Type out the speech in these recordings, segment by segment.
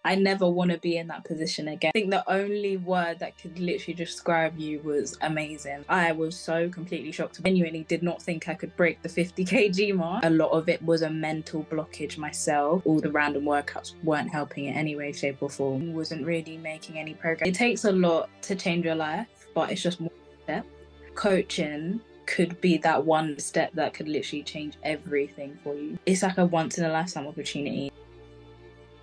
I never want to be in that position again. I think the only word that could literally describe you was amazing. I was so completely shocked. I genuinely did not think I could break the 50 kg mark. A lot of it was a mental blockage myself. All the random workouts weren't helping in any way, shape or form. Wasn't really making any progress. It takes a lot to change your life, but it's just one step. Coaching could be that one step that could literally change everything for you. It's like a once in a lifetime opportunity.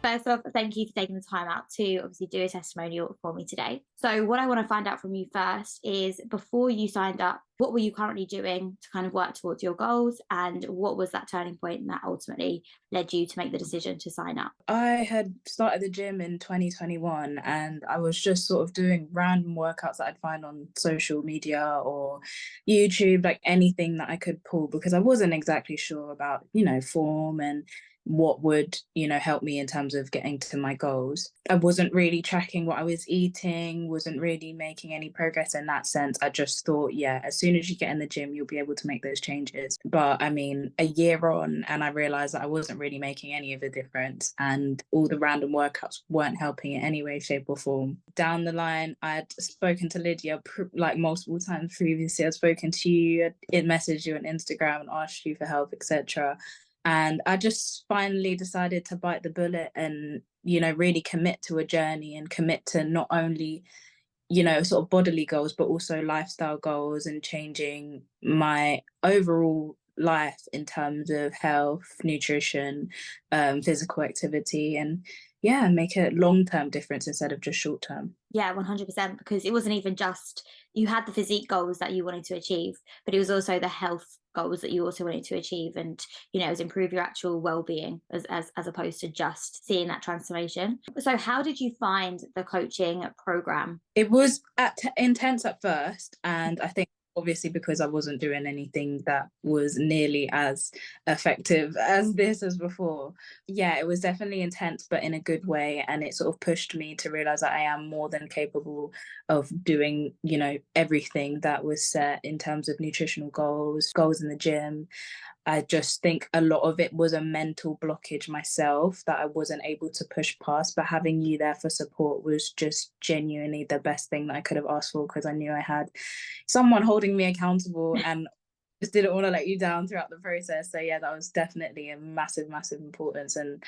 First off, thank you for taking the time out to obviously do a testimonial for me today. So, what I want to find out from you first is before you signed up, what were you currently doing to kind of work towards your goals? And what was that turning point that ultimately led you to make the decision to sign up? I had started the gym in 2021 and I was just sort of doing random workouts that I'd find on social media or YouTube, like anything that I could pull because I wasn't exactly sure about, form and what would, help me in terms of getting to my goals. I wasn't really tracking what I was eating, wasn't really making any progress in that sense. I just thought, yeah, as soon as you get in the gym, you'll be able to make those changes. But I mean, a year on, and I realized that I wasn't really making any of the difference, and all the random workouts weren't helping in any way, shape, or form. Down the line, I'd spoken to Lydia like multiple times previously. I'd spoken to you, I'd messaged you on Instagram and asked you for help, etc. And I just finally decided to bite the bullet and, really commit to a journey and commit to not only, sort of bodily goals, but also lifestyle goals and changing my overall life in terms of health, nutrition, physical activity, and yeah, make a long-term difference instead of just short-term. Yeah, 100%. Because it wasn't even just you had the physique goals that you wanted to achieve, but it was also the health goals that you also wanted to achieve. And, it was improve your actual well being as opposed to just seeing that transformation. So, how did you find the coaching program? It was intense at first, and I think obviously because I wasn't doing anything that was nearly as effective as this as before. Yeah, it was definitely intense, but in a good way, and it sort of pushed me to realize that I am more than capable of doing, everything that was set in terms of nutritional goals in the gym. I just think a lot of it was a mental blockage myself that I wasn't able to push past. But having you there for support was just genuinely the best thing that I could have asked for because I knew I had someone holding me accountable and just didn't want to let you down throughout the process. So yeah, that was definitely a massive, massive importance. And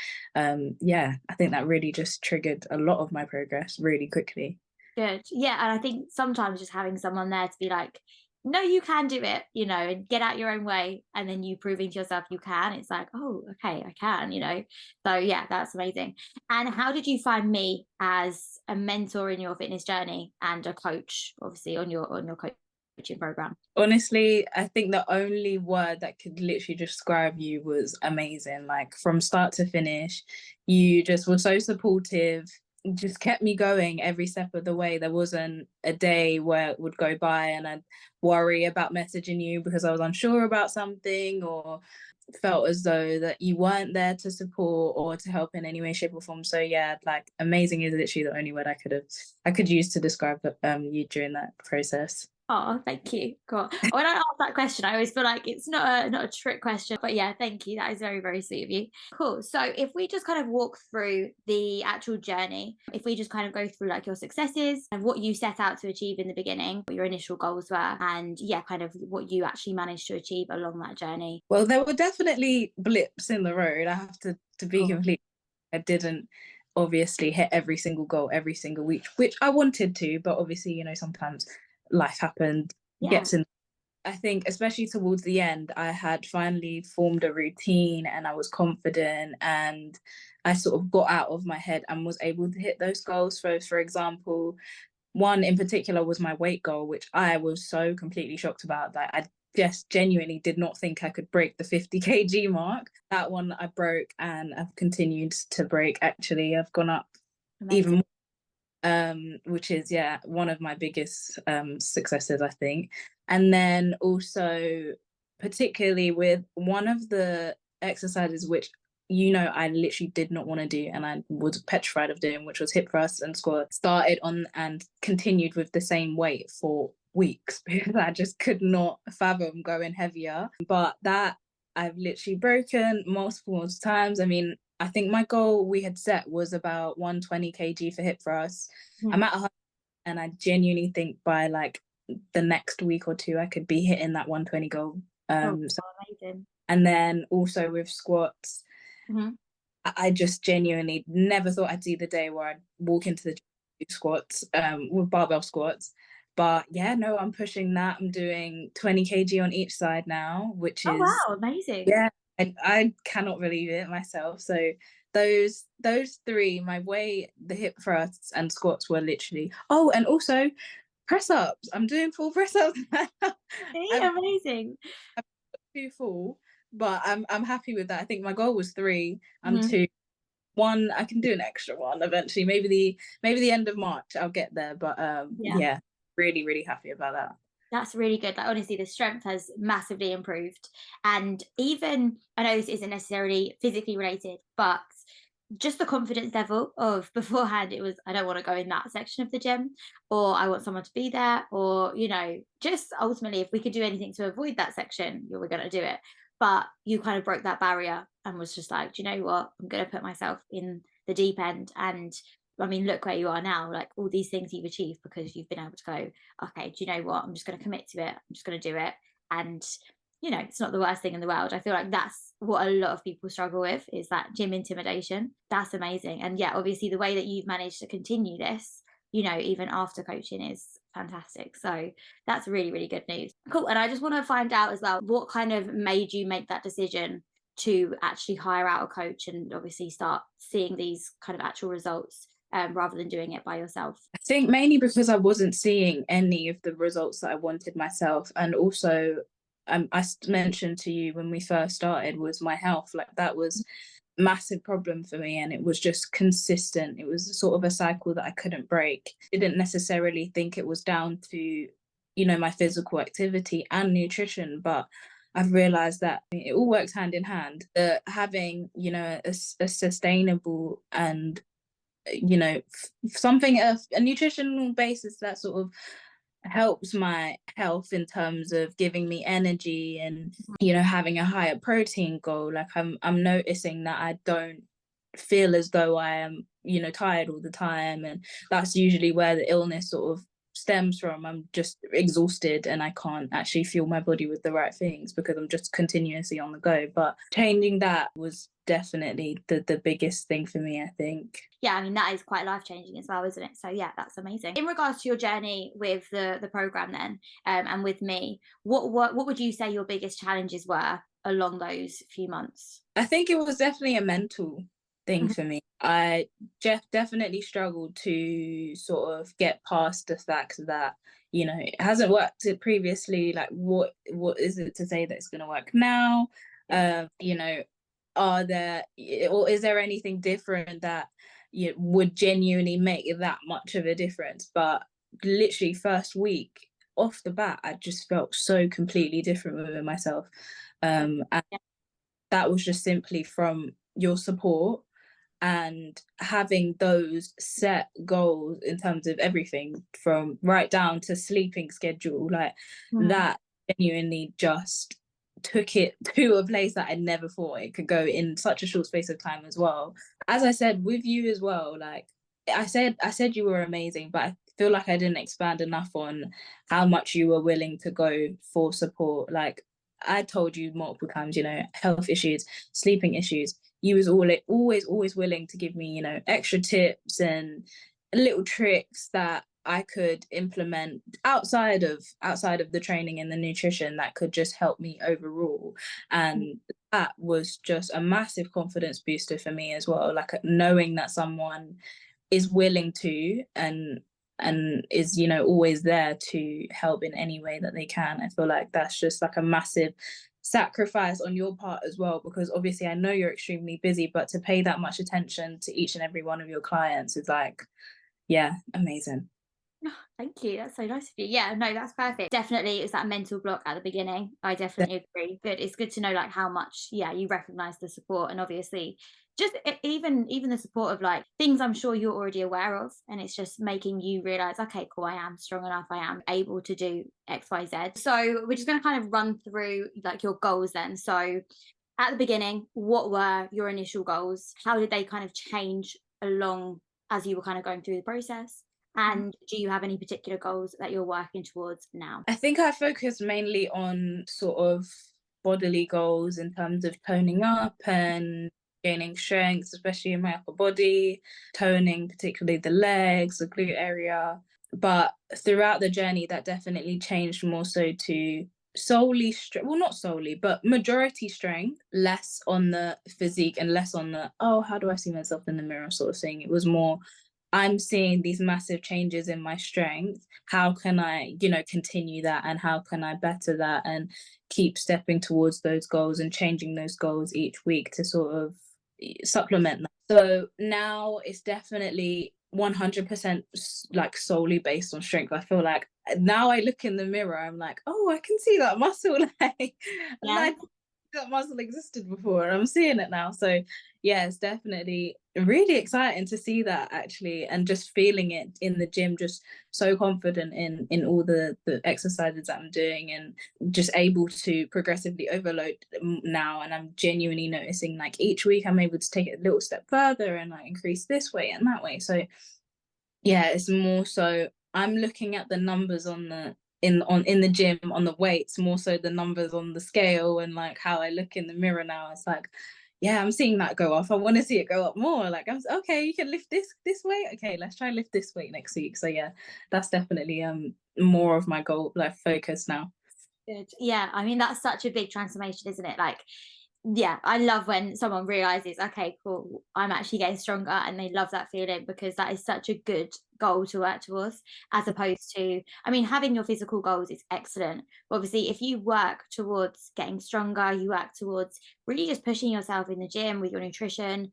yeah, I think that really just triggered a lot of my progress really quickly. Good. Yeah. And I think sometimes just having someone there to be like, no, you can do it, and get out your own way. And then you proving to yourself you can. It's like, oh, okay, I can. So, yeah, that's amazing. And how did you find me as a mentor in your fitness journey and a coach, obviously, on your coaching program? Honestly, I think the only word that could literally describe you was amazing. Like from start to finish, you just were so supportive, just kept me going every step of the way. There wasn't a day where it would go by and I'd worry about messaging you because I was unsure about something or felt as though that you weren't there to support or to help in any way, shape, or form. So yeah, like amazing is literally the only word I could use to describe you during that process. Oh, thank you. Cool. When I ask that question, I always feel like it's not a trick question, but yeah, thank you. That is very, very sweet of you. Cool. So if we just kind of walk through the actual journey, if we just kind of go through like your successes and what you set out to achieve in the beginning, what your initial goals were, and yeah, kind of what you actually managed to achieve along that journey. Well, there were definitely blips in the road. I have to be Cool. completely. I didn't obviously hit every single goal every single week, which I wanted to, but obviously, sometimes life happened, Yeah. gets in. I think, especially towards the end, I had finally formed a routine and I was confident and I sort of got out of my head and was able to hit those goals. So, for example, one in particular was my weight goal, which I was so completely shocked about that I just genuinely did not think I could break the 50 kg mark. That one I broke and I've continued to break. Actually, I've gone up even Amazing. more, which is, yeah, one of my biggest successes, I think. And then also, particularly with one of the exercises which I literally did not want to do and I was petrified of doing, which was hip thrusts and squat. Started on and continued with the same weight for weeks because I just could not fathom going heavier. But that I've literally broken multiple times. I mean, I think my goal we had set was about 120 kg for hip thrust. Mhm. I'm at 100, and I genuinely think by like the next week or two I could be hitting that 120 goal. Oh, So, amazing. and then also with squats, Mhm. I just genuinely never thought I'd see the day where I'd walk into the gym and do squats, with barbell squats. But yeah, no, I'm pushing that. I'm doing 20 kg on each side now, which Oh, is, wow, amazing. yeah, I cannot believe it myself. So those three, my weight, the hip thrusts and squats were literally, oh, and also press ups. I'm doing full press ups now. See, I've amazing. got two full, but I'm happy with that. I think my goal was three. I'm Mhm. two. One, I can do an extra one eventually. Maybe the end of March I'll get there. But Yeah. yeah, really, really happy about that. That's really good. Like, honestly, the strength has massively improved. And even, I know this isn't necessarily physically related, but just the confidence level of beforehand, it was, I don't want to go in that section of the gym, or I want someone to be there, or, just ultimately, if we could do anything to avoid that section, we're going to do it. But you kind of broke that barrier and was just like, do you know what? I'm going to put myself in the deep end. And I mean, look where you are now, like all these things you've achieved because you've been able to go, okay, do you know what? I'm just going to commit to it. I'm just going to do it. And, it's not the worst thing in the world. I feel like that's what a lot of people struggle with is that gym intimidation. That's amazing. And yeah, obviously the way that you've managed to continue this, even after coaching is fantastic. So that's really, really good news. Cool. And I just want to find out as well, what kind of made you make that decision to actually hire out a coach and obviously start seeing these kind of actual results, rather than doing it by yourself? I think mainly because I wasn't seeing any of the results that I wanted myself, and also mentioned to you when we first started was my health. Like that was massive problem for me, and it was just consistent. It was sort of a cycle that I couldn't break. Didn't necessarily think it was down to, my physical activity and nutrition, but I've realized that it all works hand in hand. Having, a sustainable and, something, a nutritional basis that sort of helps my health in terms of giving me energy and, having a higher protein goal. Like I'm noticing that I don't feel as though I am, tired all the time, and that's usually where the illness sort of stems from. I'm just exhausted and I can't actually fuel my body with the right things because I'm just continuously on the go. But changing that was definitely the biggest thing for me, I think. Yeah, I mean, that is quite life changing as well, isn't it? So yeah, that's amazing. In regards to your journey with the program then, and with me, what would you say your biggest challenges were along those few months? I think it was definitely a mental thing Mhm. for me. I definitely struggled to sort of get past the fact that, it hasn't worked it previously. Like what is it to say that it's gonna work now? Yeah. You know, are there, or is there anything different that would genuinely make that much of a difference? But literally first week off the bat, I just felt so completely different within myself. And Yeah. that was just simply from your support and having those set goals in terms of everything from right down to sleeping schedule, like Mm. that genuinely just took it to a place that I never thought it could go in such a short space of time as well. As I said with you as well, like I said you were amazing, but I feel like I didn't expand enough on how much you were willing to go for support. Like I told you multiple times, health issues, sleeping issues. You was always willing to give me, extra tips and little tricks that I could implement outside of the training and the nutrition that could just help me overall. And that was just a massive confidence booster for me as well. Like knowing that someone is willing to and is, always there to help in any way that they can. I feel like that's just like a massive sacrifice on your part as well, because obviously I know you're extremely busy, but to pay that much attention to each and every one of your clients is like, yeah, amazing. Oh, thank you. That's so nice of you. Yeah, no, that's perfect. Definitely it's that mental block at the beginning. I definitely agree. But it's good to know like how much, yeah, you recognize the support and obviously just even the support of like things I'm sure you're already aware of. And it's just making you realize, okay, cool, I am strong enough, I am able to do XYZ. So we're just gonna kind of run through like your goals then. So at the beginning, what were your initial goals? How did they kind of change along as you were kind of going through the process? And do you have any particular goals that you're working towards now? I think I focus mainly on sort of bodily goals in terms of toning up and gaining strength, especially in my upper body, toning particularly the legs, the glute area. But throughout the journey, that definitely changed more so to solely well, not solely, but majority strength, less on the physique and less on the, oh, how do I see myself in the mirror sort of thing. It was more, I'm seeing these massive changes in my strength. How can I, continue that, and how can I better that and keep stepping towards those goals and changing those goals each week to sort of supplement that. So now it's definitely 100% like solely based on strength. I feel like now I look in the mirror, I'm like, oh, I can see that muscle. Like, Yeah. that muscle existed before and I'm seeing it now. So yeah, it's definitely really exciting to see that actually, and just feeling it in the gym, just so confident in all the exercises that I'm doing, and just able to progressively overload now. And I'm genuinely noticing like each week I'm able to take it a little step further and like increase this way and that way. So yeah, it's more so I'm looking at the numbers on the in the gym on the weights, more so the numbers on the scale, and like how I look in the mirror now. It's like, yeah, I'm seeing that go up. I want to see it go up more. Like, I'm okay, you can lift this weight. Okay, let's try lift this weight next week. So yeah, that's definitely more of my goal, like focus now. Good. Yeah, I mean, that's such a big transformation, isn't it? Like, yeah, I love when someone realizes, okay, cool, I'm actually getting stronger, and they love that feeling, because that is such a good goal to work towards, as opposed to, I mean, having your physical goals is excellent. But obviously, if you work towards getting stronger, you work towards really just pushing yourself in the gym with your nutrition,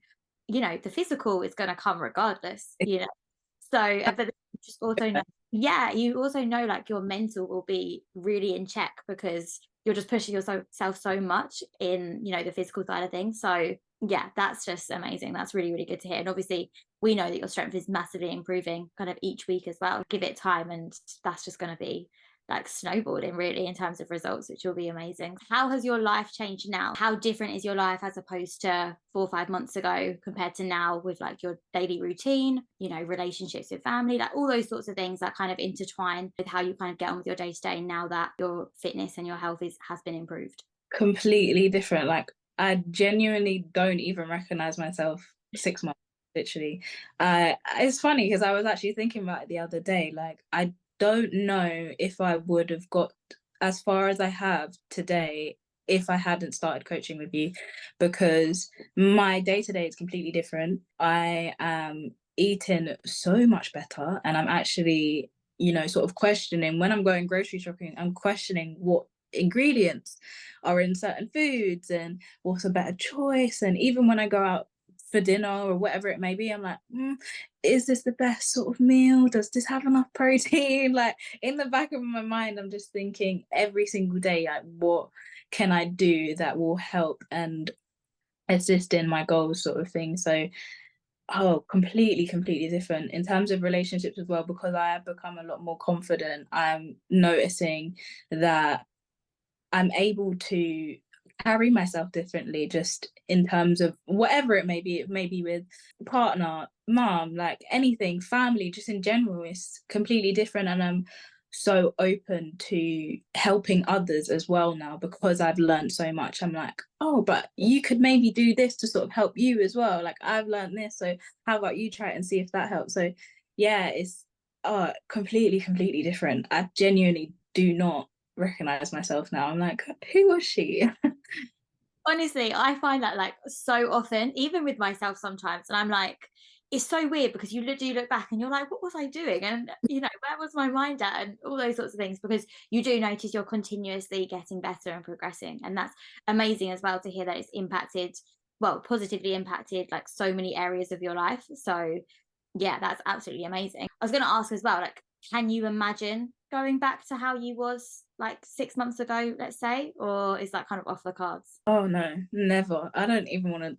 the physical is going to come regardless. So, but you just also know, yeah, you also know like your mental will be really in check, because you're just pushing yourself so much in, the physical side of things. So, yeah, that's just amazing. That's really, really good to hear. And obviously, we know that your strength is massively improving kind of each week as well. Give it time, and that's just going to be like snowballing really in terms of results, which will be amazing. How has your life changed now? How different is your life as opposed to 4 or 5 months ago compared to now, with like your daily routine, relationships with family, like all those sorts of things that kind of intertwine with how you kind of get on with your day to day now that your fitness and your health has been improved? Completely different. Like, I genuinely don't even recognize myself 6 months, literally. It's funny because I was actually thinking about it the other day. Like, I don't know if I would have got as far as I have today if I hadn't started coaching with you, because my day to day is completely different. I am eating so much better, and I'm actually, sort of questioning when I'm going grocery shopping, I'm questioning what ingredients are in certain foods and what's a better choice. And even when I go out for dinner or whatever it may be, I'm like, is this the best sort of meal? Does this have enough protein? Like, in the back of my mind, I'm just thinking every single day, like, what can I do that will help and assist in my goals, sort of thing. So, oh, completely different in terms of relationships as well, because I have become a lot more confident. I'm noticing that I'm able to carry myself differently, just in terms of whatever it may be. It may be with partner, mom, like anything, family, just in general, is completely different. And I'm so open to helping others as well now, because I've learned so much. I'm like, oh, but you could maybe do this to sort of help you as well. Like, I've learned this, so how about you try it and see if that helps? So yeah, it's completely different. I genuinely do not recognize myself now. I'm like, who was she? Honestly, I find that like so often, even with myself sometimes, and I'm like, it's so weird, because do look back and you're like, what was I doing? And where was my mind at? And all those sorts of things, because you do notice you're continuously getting better and progressing. And that's amazing as well to hear that it's impacted, well, positively impacted like so many areas of your life. So yeah, that's absolutely amazing. I was going to ask as well, like, can you imagine going back to how you was like 6 months ago, let's say, or is that kind of off the cards? Oh no, never. I don't even want to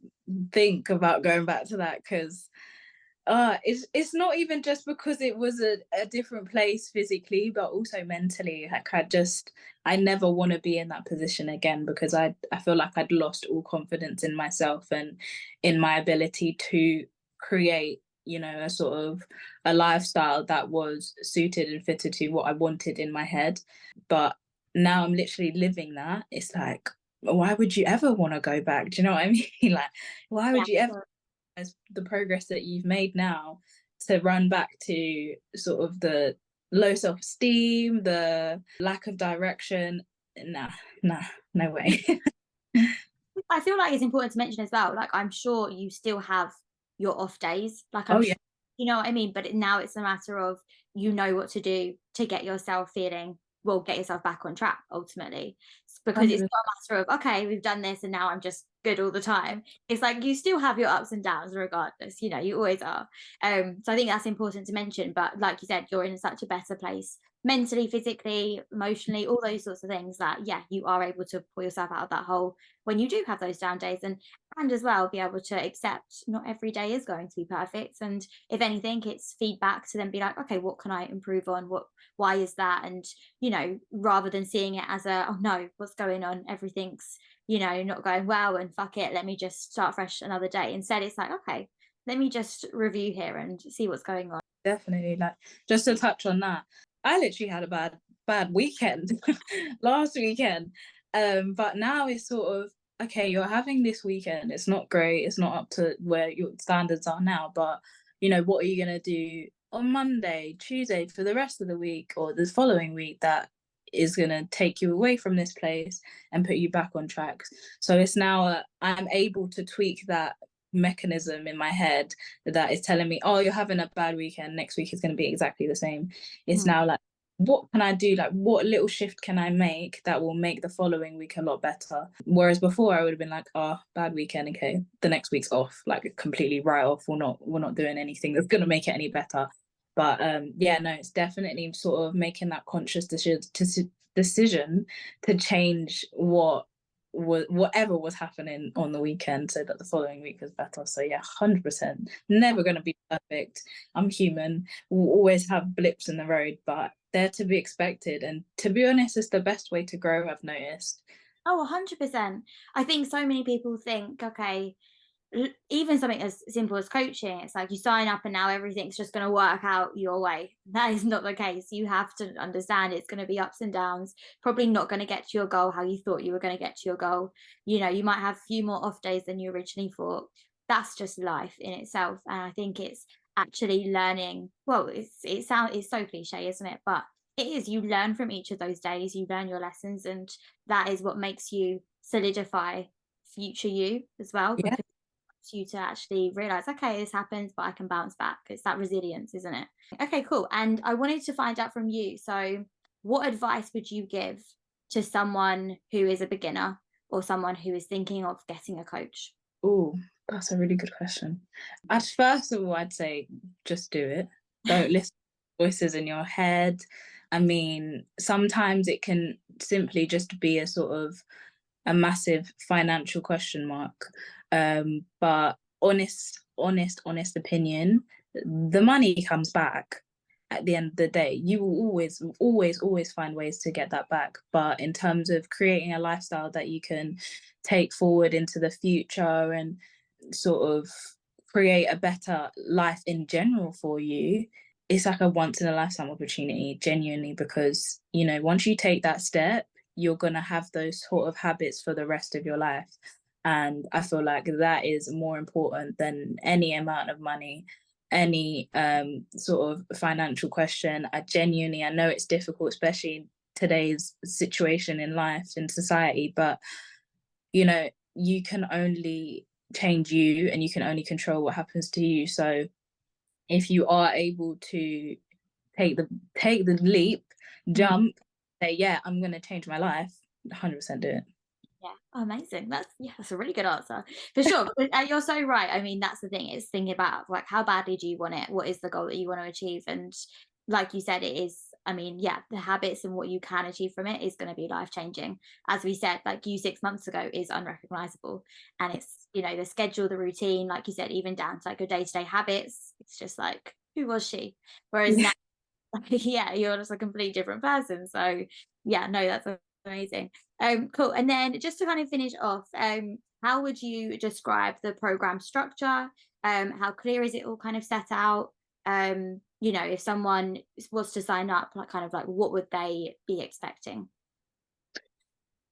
think about going back to that, because It's not even just because it was a different place physically, but also mentally. Like I never want to be in that position again because I feel like I'd lost all confidence in myself and in my ability to create, a sort of a lifestyle that was suited and fitted to what I wanted in my head. But now I'm literally living that. It's like, why would you ever want to go back? Do you know what I mean? Like, why Yeah, would you ever sure. as the progress that you've made now to run back to sort of the low self-esteem, the lack of direction? Nah, nah, no way. I feel like it's important to mention as well, like, I'm sure you still have your off days, like, I'm Oh yeah, sure you know what I mean? But now it's a matter of you know what to do to get yourself feeling well, get yourself back on track ultimately. Because it's 100%. not a matter of, "Okay, we've done this and now I'm just good all the time." It's like you still have your ups and downs regardless, you always are. So I think that's important to mention, but like you said, you're in such a better place mentally, physically, emotionally, all those sorts of things that, yeah, you are able to pull yourself out of that hole when you do have those down days, and as well be able to accept not every day is going to be perfect, and if anything it's feedback to then be like, okay, what can I improve on, why is that, and rather than seeing it as a, oh no, what's going on, everything's not going well and fuck it, let me just start fresh another day. Instead it's like, okay, let me just review here and see what's going on. Definitely. Like, just to touch on that, I literally had a bad weekend last weekend. But now it's sort of, okay, you're having this weekend. It's not great. It's not up to where your standards are now. But what are you gonna do on Monday, Tuesday, for the rest of the week or the following week that is gonna take you away from this place and put you back on track? So it's now I'm able to tweak that mechanism in my head that is telling me, oh, you're having a bad weekend, next week is going to be exactly the same. It's Mm. now like, what can I do? Like, what little shift can I make that will make the following week a lot better? Whereas before I would have been like, oh, bad weekend, okay, the next week's off, like completely write off. We're not doing anything that's going to make it any better. But yeah, no, it's definitely sort of making that conscious decision to change whatever was happening on the weekend so that the following week was better. So yeah, 100%. Never going to be perfect. I'm human. We'll always have blips in the road, but they're to be expected. And to be honest, it's the best way to grow, I've noticed. Oh, 100%. I think so many people think, okay, even something as simple as coaching, it's like you sign up and now everything's just going to work out your way. That is not the case. You have to understand it's going to be ups and downs, probably not going to get to your goal how you thought you were going to get to your goal. You might have a few more off days than you originally thought. That's just life in itself. And I think it's actually learning. Well, it's so cliche, isn't it? But it is. You learn from each of those days, you learn your lessons, and that is what makes you solidify future you as well, Yeah. because you to actually realize, okay, this happens, but I can bounce back. It's that resilience, isn't it? Okay, cool. And I wanted to find out from you. So, what advice would you give to someone who is a beginner or someone who is thinking of getting a coach? Oh, that's a really good question. At first of all, I'd say just do it. Don't listen to voices in your head. I mean, sometimes it can simply just be a sort of a massive financial question mark. But honest opinion, the money comes back at the end of the day. You will always find ways to get that back. But in terms of creating a lifestyle that you can take forward into the future and sort of create a better life in general for you, it's like a once in a lifetime opportunity, genuinely, because once you take that step, you're gonna have those sort of habits for the rest of your life. And I feel like that is more important than any amount of money, any sort of financial question. I know it's difficult, especially in today's situation in life, in society, but you can only change you and you can only control what happens to you. So if you are able to take the leap, Mm. jump, say, yeah, I'm gonna change my life, 100% do it. Yeah, amazing. That's a really good answer for sure. But, you're so right. I mean, that's the thing. Is thinking about like how badly do you want it? What is the goal that you want to achieve? And like you said, it is I mean, yeah, the habits and what you can achieve from it is going to be life changing. As we said, like you 6 months ago is unrecognizable. And it's, the schedule, the routine, like you said, even down to like your day to day habits. It's just like, who was she? Whereas now, yeah, you're just a completely different person. So, yeah, no, that's amazing. Cool. And then just to kind of finish off, how would you describe the program structure? How clear is it all kind of set out? If someone was to sign up, like kind of like what would they be expecting?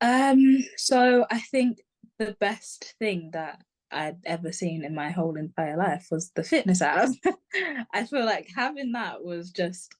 So I think the best thing that I'd ever seen in my whole entire life was the fitness app. I feel like having that was just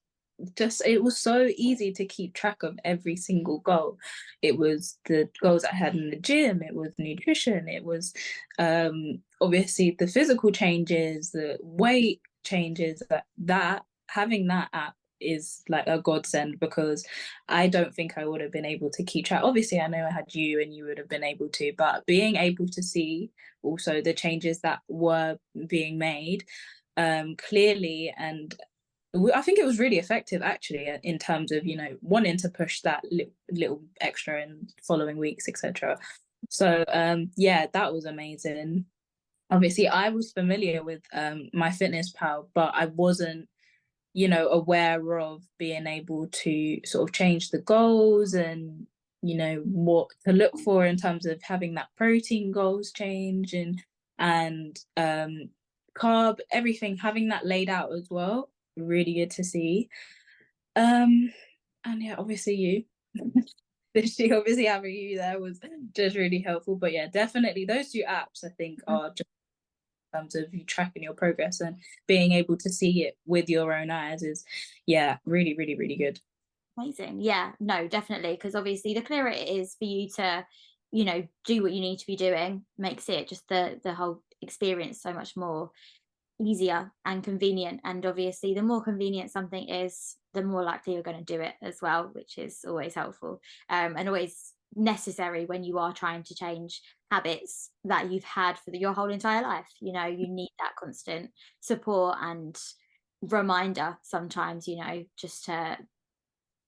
it was so easy to keep track of every single goal. It was the goals I had in the gym, it was nutrition, it was obviously the physical changes, the weight changes, that having that app is like a godsend, because I don't think I would have been able to keep track. Obviously, I know I had you and you would have been able to, but being able to see also the changes that were being made clearly, and I think it was really effective actually, in terms of wanting to push that little extra in following weeks, etc. So yeah, that was amazing. Obviously, I was familiar with my fitness pal, but I wasn't aware of being able to sort of change the goals, and what to look for in terms of having that protein goals change, and carb, everything, having that laid out as well. Really good to see. um and yeah, obviously you literally obviously having you there was just really helpful. But yeah, definitely those two apps I think are just, in terms of you tracking your progress and being able to see it with your own eyes, is yeah, really, really, really good. Amazing. Yeah, no, definitely. Because obviously, the clearer it is for you to, do what you need to be doing, makes it just the whole experience so much more easier and convenient. And obviously, the more convenient something is, the more likely you're going to do it as well, which is always helpful, and always necessary when you are trying to change habits that you've had for your whole entire life. You need that constant support and reminder sometimes, just to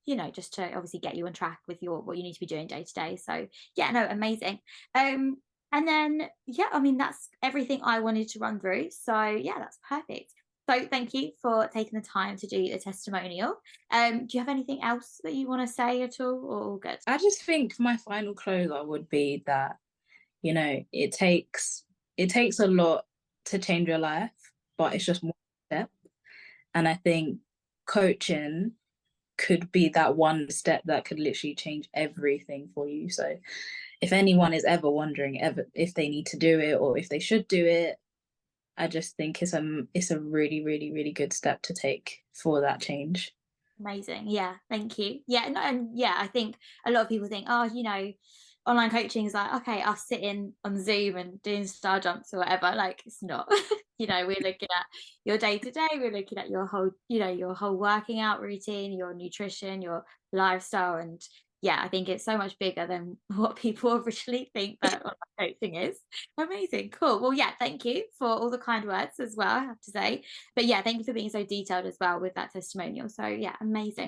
obviously get you on track with your what you need to be doing day to day. So yeah, no, amazing. And then yeah, I mean that's everything I wanted to run through. So yeah, that's perfect. So thank you for taking the time to do the testimonial. Do you have anything else that you want to say at all good? I just think my final closer would be that it takes a lot to change your life, but it's just one step. And I think coaching could be that one step that could literally change everything for you. So if anyone is ever wondering ever if they need to do it or if they should do it, I just think it's a really, really, really good step to take for that change. Amazing. Yeah, thank you. Yeah, no, and yeah, I think a lot of people think, oh, online coaching is like, okay, I'll sit in on Zoom and doing star jumps or whatever. Like it's not. We're looking at your day to day, we're looking at your whole working out routine, your nutrition, your lifestyle. And yeah, I think it's so much bigger than what people originally think that online coaching is. Amazing. Cool. Well, yeah, thank you for all the kind words as well, I have to say. But yeah, thank you for being so detailed as well with that testimonial. So yeah, amazing.